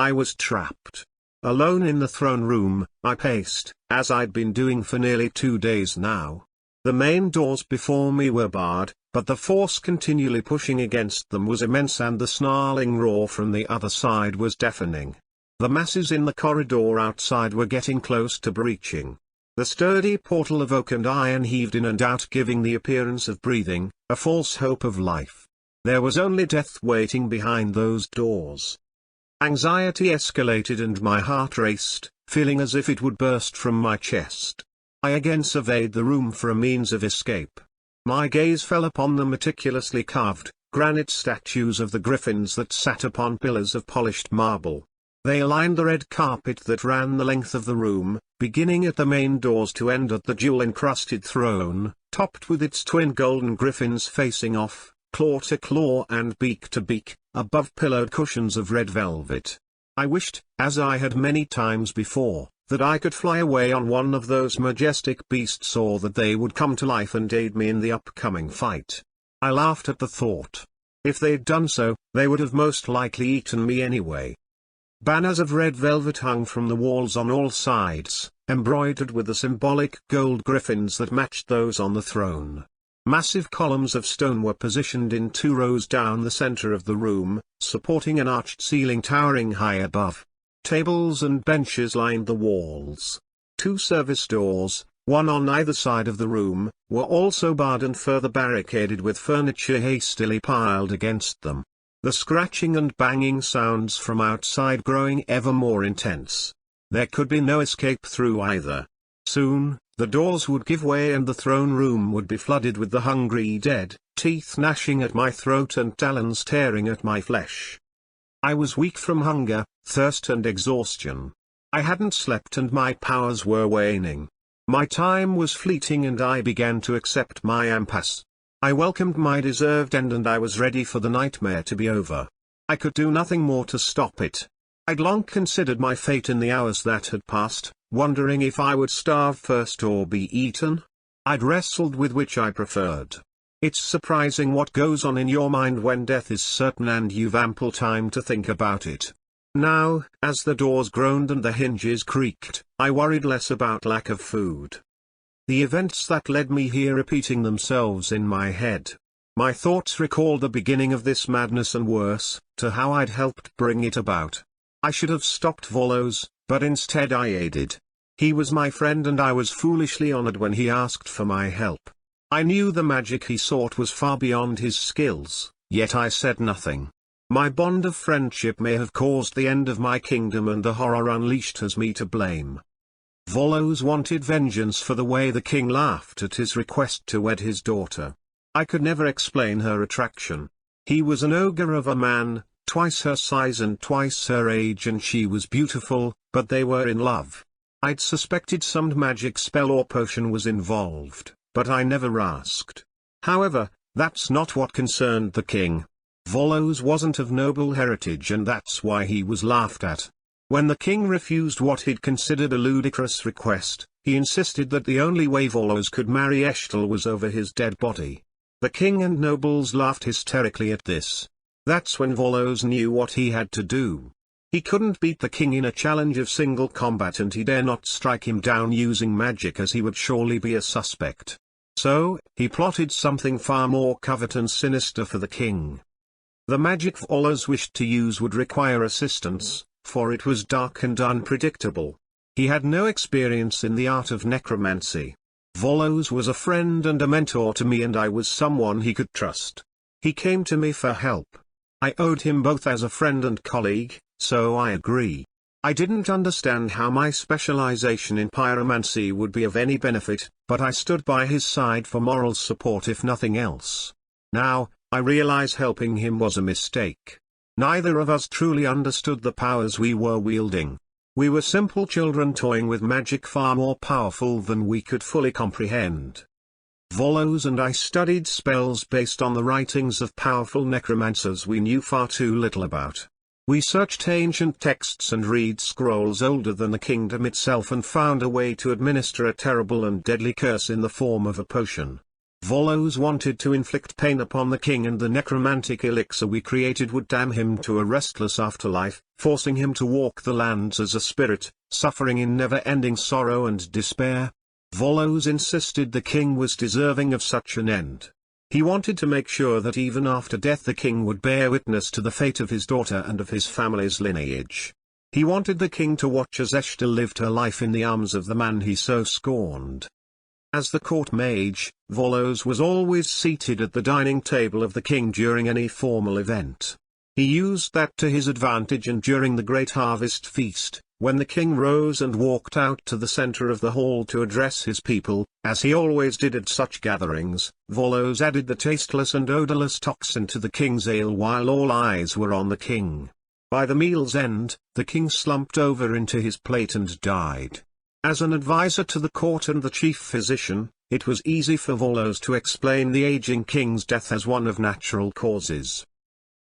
I was trapped. Alone in the throne room, I paced, as I'd been doing for nearly 2 days now. The main doors before me were barred, but the force continually pushing against them was immense and the snarling roar from the other side was deafening. The masses in the corridor outside were getting close to breaching. The sturdy portal of oak and iron heaved in and out, giving the appearance of breathing, a false hope of life. There was only death waiting behind those doors. Anxiety escalated and my heart raced, feeling as if it would burst from my chest. I again surveyed the room for a means of escape. My gaze fell upon the meticulously carved, granite statues of the griffins that sat upon pillars of polished marble. They lined the red carpet that ran the length of the room, beginning at the main doors to end at the jewel-encrusted throne, topped with its twin golden griffins facing off, claw to claw and beak to beak, above pillowed cushions of red velvet. I wished, as I had many times before, that I could fly away on one of those majestic beasts, or that they would come to life and aid me in the upcoming fight. I laughed at the thought. If they'd done so, they would have most likely eaten me anyway. Banners of red velvet hung from the walls on all sides, embroidered with the symbolic gold griffins that matched those on the throne. Massive columns of stone were positioned in 2 rows down the center of the room, supporting an arched ceiling towering high above. Tables and benches lined the walls. 2 service doors, one on either side of the room, were also barred and further barricaded with furniture hastily piled against them. The scratching and banging sounds from outside growing ever more intense. There could be no escape through either. Soon, the doors would give way and the throne room would be flooded with the hungry dead, teeth gnashing at my throat and talons tearing at my flesh. I was weak from hunger, thirst and exhaustion. I hadn't slept and my powers were waning. My time was fleeting and I began to accept my impasse. I welcomed my deserved end and I was ready for the nightmare to be over. I could do nothing more to stop it. I'd long considered my fate in the hours that had passed, wondering if I would starve first or be eaten. I'd wrestled with which I preferred. It's surprising what goes on in your mind when death is certain and you've ample time to think about it. Now, as the doors groaned and the hinges creaked, I worried less about lack of food. The events that led me here repeating themselves in my head. My thoughts recalled the beginning of this madness and worse, to how I'd helped bring it about. I should have stopped Volos, but instead I aided. He was my friend and I was foolishly honored when he asked for my help. I knew the magic he sought was far beyond his skills, yet I said nothing. My bond of friendship may have caused the end of my kingdom and the horror unleashed as me to blame. Volos wanted vengeance for the way the king laughed at his request to wed his daughter. I could never explain her attraction. He was an ogre of a man, twice her size and twice her age, and she was beautiful, but they were in love. I'd suspected some magic spell or potion was involved, but I never asked. However, that's not what concerned the king. Volos wasn't of noble heritage and that's why he was laughed at. When the king refused what he'd considered a ludicrous request, he insisted that the only way Volos could marry Eshtal was over his dead body. The king and nobles laughed hysterically at this. That's when Volos knew what he had to do. He couldn't beat the king in a challenge of single combat and he dare not strike him down using magic as he would surely be a suspect. So, he plotted something far more covert and sinister for the king. The magic Volos wished to use would require assistance, for it was dark and unpredictable. He had no experience in the art of necromancy. Volos was a friend and a mentor to me and I was someone he could trust. He came to me for help. I owed him both as a friend and colleague, so I agree. I didn't understand how my specialization in pyromancy would be of any benefit, but I stood by his side for moral support if nothing else. Now, I realize helping him was a mistake. Neither of us truly understood the powers we were wielding. We were simple children toying with magic far more powerful than we could fully comprehend. Volos and I studied spells based on the writings of powerful necromancers we knew far too little about. We searched ancient texts and read scrolls older than the kingdom itself and found a way to administer a terrible and deadly curse in the form of a potion. Volos wanted to inflict pain upon the king, and the necromantic elixir we created would damn him to a restless afterlife, forcing him to walk the lands as a spirit, suffering in never-ending sorrow and despair. Volos insisted the king was deserving of such an end. He wanted to make sure that even after death the king would bear witness to the fate of his daughter and of his family's lineage. He wanted the king to watch as Eshtal lived her life in the arms of the man he so scorned. As the court mage, Volos was always seated at the dining table of the king during any formal event. He used that to his advantage, and during the great harvest feast, when the king rose and walked out to the center of the hall to address his people, as he always did at such gatherings, Volos added the tasteless and odorless toxin to the king's ale while all eyes were on the king. By the meal's end, the king slumped over into his plate and died. As an advisor to the court and the chief physician, it was easy for Volos to explain the aging king's death as one of natural causes.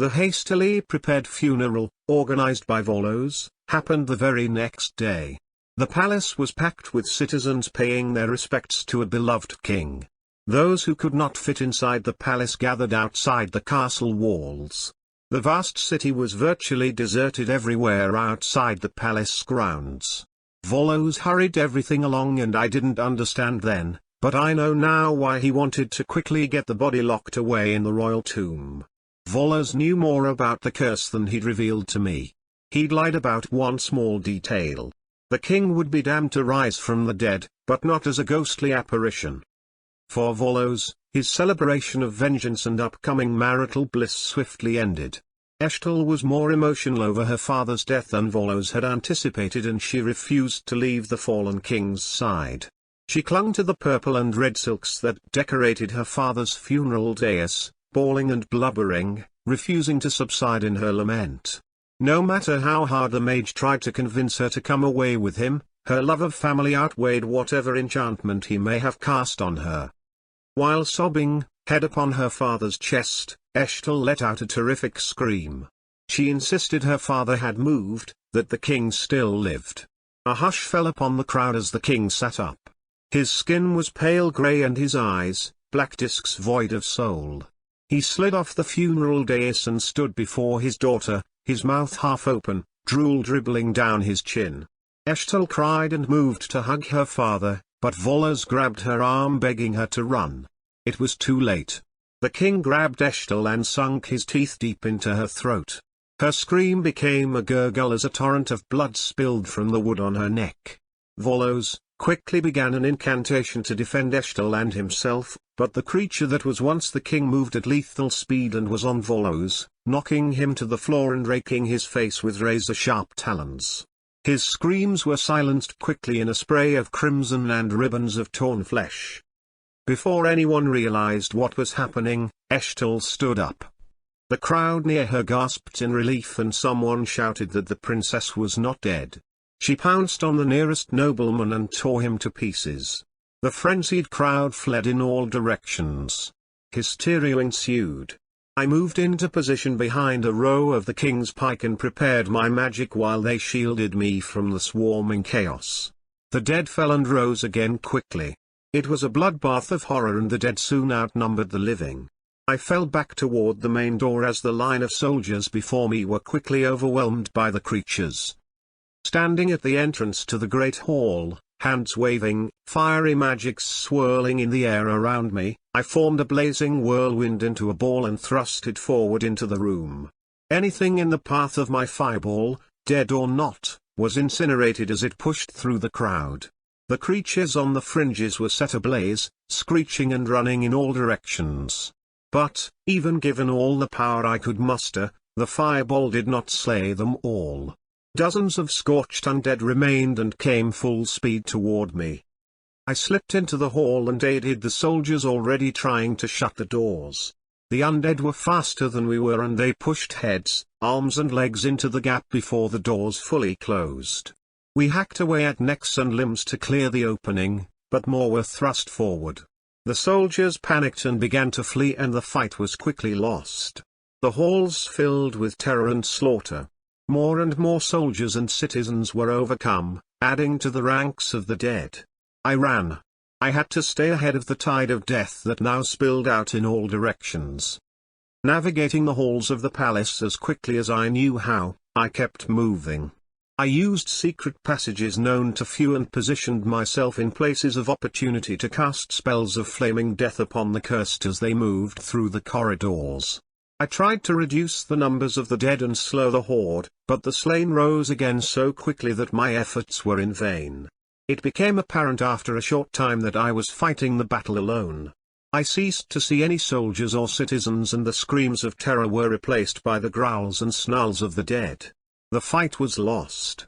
The hastily prepared funeral, organized by Volos, happened the very next day. The palace was packed with citizens paying their respects to a beloved king. Those who could not fit inside the palace gathered outside the castle walls. The vast city was virtually deserted everywhere outside the palace grounds. Volos hurried everything along, and I didn't understand then, but I know now why he wanted to quickly get the body locked away in the royal tomb. Volos knew more about the curse than he'd revealed to me. He'd lied about one small detail. The king would be damned to rise from the dead, but not as a ghostly apparition. For Volos, his celebration of vengeance and upcoming marital bliss swiftly ended. Eshtal was more emotional over her father's death than Volos had anticipated, and she refused to leave the fallen king's side. She clung to the purple and red silks that decorated her father's funeral dais, bawling and blubbering, refusing to subside in her lament. No matter how hard the mage tried to convince her to come away with him, her love of family outweighed whatever enchantment he may have cast on her. While sobbing, head upon her father's chest, Eshtal let out a terrific scream. She insisted her father had moved, that the king still lived. A hush fell upon the crowd as the king sat up. His skin was pale grey and his eyes, black discs void of soul. He slid off the funeral dais and stood before his daughter, his mouth half open, drool dribbling down his chin. Eshtal cried and moved to hug her father, but Volos grabbed her arm, begging her to run. It was too late. The king grabbed Eshtal and sunk his teeth deep into her throat. Her scream became a gurgle as a torrent of blood spilled from the wood on her neck. Volos quickly began an incantation to defend Eshtal and himself, but the creature that was once the king moved at lethal speed and was on Volos, knocking him to the floor and raking his face with razor-sharp talons. His screams were silenced quickly in a spray of crimson and ribbons of torn flesh. Before anyone realized what was happening, Eshtal stood up. The crowd near her gasped in relief, and someone shouted that the princess was not dead. She pounced on the nearest nobleman and tore him to pieces. The frenzied crowd fled in all directions. Hysteria ensued. I moved into position behind a row of the king's pike and prepared my magic while they shielded me from the swarming chaos. The dead fell and rose again quickly. It was a bloodbath of horror, and the dead soon outnumbered the living. I fell back toward the main door as the line of soldiers before me were quickly overwhelmed by the creatures. Standing at the entrance to the great hall, hands waving, fiery magics swirling in the air around me, I formed a blazing whirlwind into a ball and thrust it forward into the room. Anything in the path of my fireball, dead or not, was incinerated as it pushed through the crowd. The creatures on the fringes were set ablaze, screeching and running in all directions. But, even given all the power I could muster, the fireball did not slay them all. Dozens of scorched undead remained and came full speed toward me. I slipped into the hall and aided the soldiers already trying to shut the doors. The undead were faster than we were, and they pushed heads, arms and legs into the gap before the doors fully closed. We hacked away at necks and limbs to clear the opening, but more were thrust forward. The soldiers panicked and began to flee, and the fight was quickly lost. The halls filled with terror and slaughter. More and more soldiers and citizens were overcome, adding to the ranks of the dead. I ran. I had to stay ahead of the tide of death that now spilled out in all directions. Navigating the halls of the palace as quickly as I knew how, I kept moving. I used secret passages known to few and positioned myself in places of opportunity to cast spells of flaming death upon the cursed as they moved through the corridors. I tried to reduce the numbers of the dead and slow the horde, but the slain rose again so quickly that my efforts were in vain. It became apparent after a short time that I was fighting the battle alone. I ceased to see any soldiers or citizens, and the screams of terror were replaced by the growls and snarls of the dead. The fight was lost.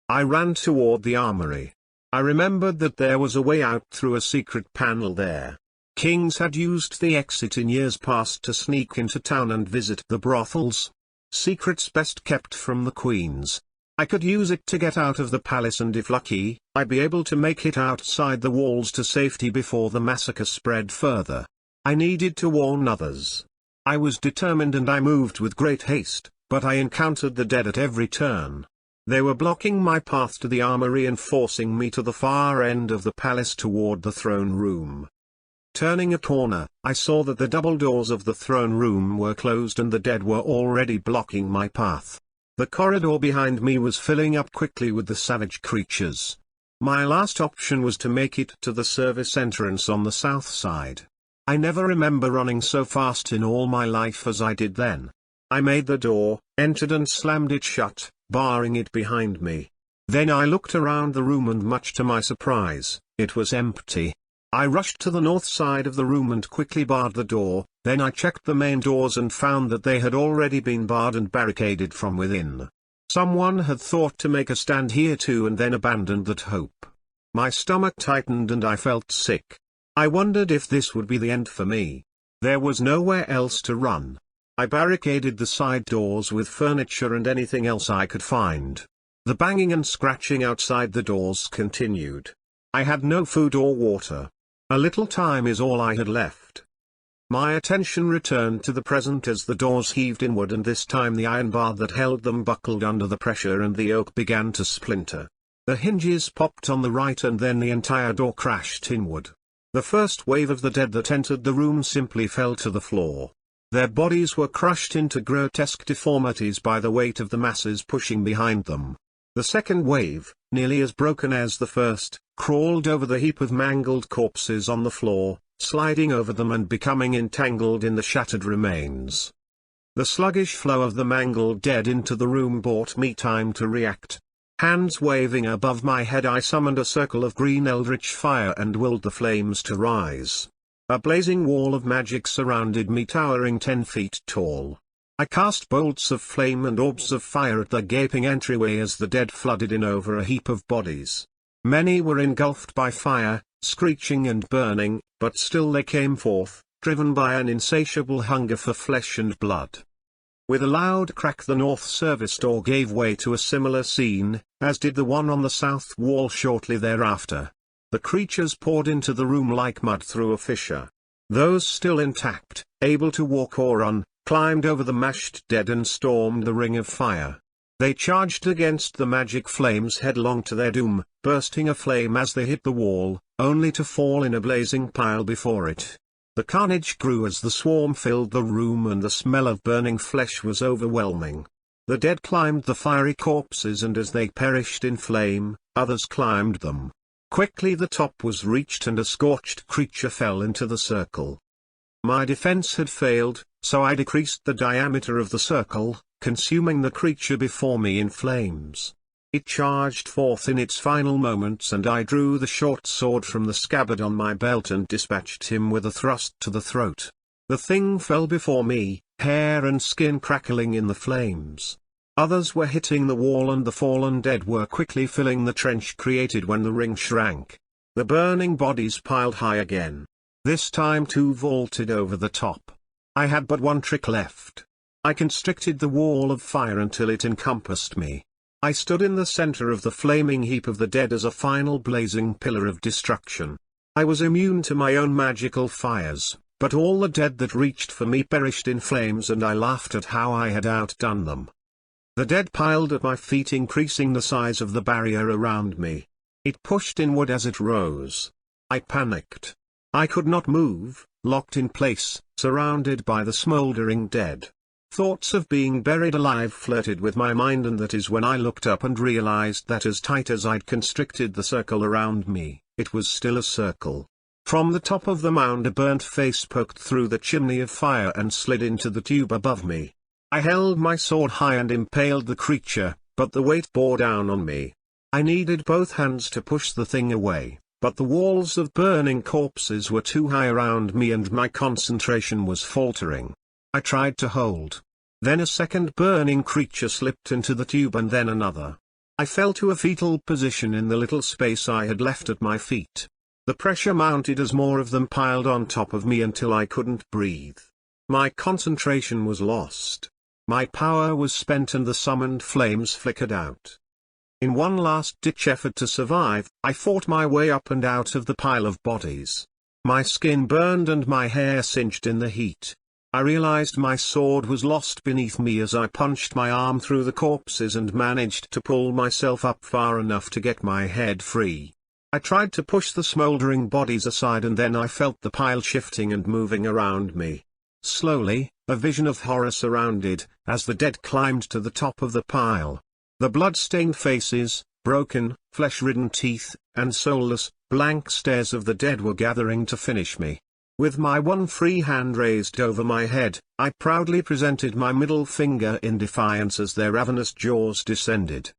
I ran toward the armory. I remembered that there was a way out through a secret panel there. Kings had used the exit in years past to sneak into town and visit the brothels. Secrets best kept from the queens. I could use it to get out of the palace, and if lucky, I'd be able to make it outside the walls to safety before the massacre spread further. I needed to warn others. I was determined and I moved with great haste, but I encountered the dead at every turn. They were blocking my path to the armory and forcing me to the far end of the palace toward the throne room. Turning a corner, I saw that the double doors of the throne room were closed and the dead were already blocking my path. The corridor behind me was filling up quickly with the savage creatures. My last option was to make it to the service entrance on the south side. I never remember running so fast in all my life as I did then. I made the door, entered and slammed it shut, barring it behind me. Then I looked around the room and much to my surprise, it was empty. I rushed to the north side of the room and quickly barred the door, then I checked the main doors and found that they had already been barred and barricaded from within. Someone had thought to make a stand here too and then abandoned that hope. My stomach tightened and I felt sick. I wondered if this would be the end for me. There was nowhere else to run. I barricaded the side doors with furniture and anything else I could find. The banging and scratching outside the doors continued. I had no food or water. A little time is all I had left. My attention returned to the present as the doors heaved inward, and this time the iron bar that held them buckled under the pressure and the oak began to splinter. The hinges popped on the right and then the entire door crashed inward. The first wave of the dead that entered the room simply fell to the floor. Their bodies were crushed into grotesque deformities by the weight of the masses pushing behind them. The second wave, nearly as broken as the first, crawled over the heap of mangled corpses on the floor, sliding over them and becoming entangled in the shattered remains. The sluggish flow of the mangled dead into the room bought me time to react. Hands waving above my head, I summoned a circle of green eldritch fire and willed the flames to rise. A blazing wall of magic surrounded me, towering 10 feet tall. I cast bolts of flame and orbs of fire at the gaping entryway as the dead flooded in over a heap of bodies. Many were engulfed by fire, screeching and burning, but still they came forth, driven by an insatiable hunger for flesh and blood. With a loud crack, the north service door gave way to a similar scene, as did the one on the south wall shortly thereafter. The creatures poured into the room like mud through a fissure. Those still intact, able to walk or run, climbed over the mashed dead and stormed the ring of fire. They charged against the magic flames headlong to their doom, bursting aflame as they hit the wall, only to fall in a blazing pile before it. The carnage grew as the swarm filled the room and the smell of burning flesh was overwhelming. The dead climbed the fiery corpses, and as they perished in flame, others climbed them. Quickly the top was reached and a scorched creature fell into the circle. My defense had failed, so I decreased the diameter of the circle, consuming the creature before me in flames. It charged forth in its final moments, and I drew the short sword from the scabbard on my belt and dispatched him with a thrust to the throat. The thing fell before me, hair and skin crackling in the flames. Others were hitting the wall and the fallen dead were quickly filling the trench created when the ring shrank. The burning bodies piled high again. This time two vaulted over the top. I had but one trick left. I constricted the wall of fire until it encompassed me. I stood in the center of the flaming heap of the dead as a final blazing pillar of destruction. I was immune to my own magical fires, but all the dead that reached for me perished in flames, and I laughed at how I had outdone them. The dead piled at my feet, increasing the size of the barrier around me. It pushed inward as it rose. I panicked. I could not move, locked in place, surrounded by the smoldering dead. Thoughts of being buried alive flirted with my mind, and that is when I looked up and realized that as tight as I'd constricted the circle around me, it was still a circle. From the top of the mound a burnt face poked through the chimney of fire and slid into the tube above me. I held my sword high and impaled the creature, but the weight bore down on me. I needed both hands to push the thing away, but the walls of burning corpses were too high around me and my concentration was faltering. I tried to hold. Then a second burning creature slipped into the tube and then another. I fell to a fetal position in the little space I had left at my feet. The pressure mounted as more of them piled on top of me until I couldn't breathe. My concentration was lost. My power was spent and the summoned flames flickered out. In one last-ditch effort to survive, I fought my way up and out of the pile of bodies. My skin burned and my hair singed in the heat. I realized my sword was lost beneath me as I punched my arm through the corpses and managed to pull myself up far enough to get my head free. I tried to push the smoldering bodies aside and then I felt the pile shifting and moving around me. Slowly, a vision of horror surrounded, as the dead climbed to the top of the pile. The blood-stained faces, broken, flesh-ridden teeth, and soulless, blank stares of the dead were gathering to finish me. With my one free hand raised over my head, I proudly presented my middle finger in defiance as their ravenous jaws descended.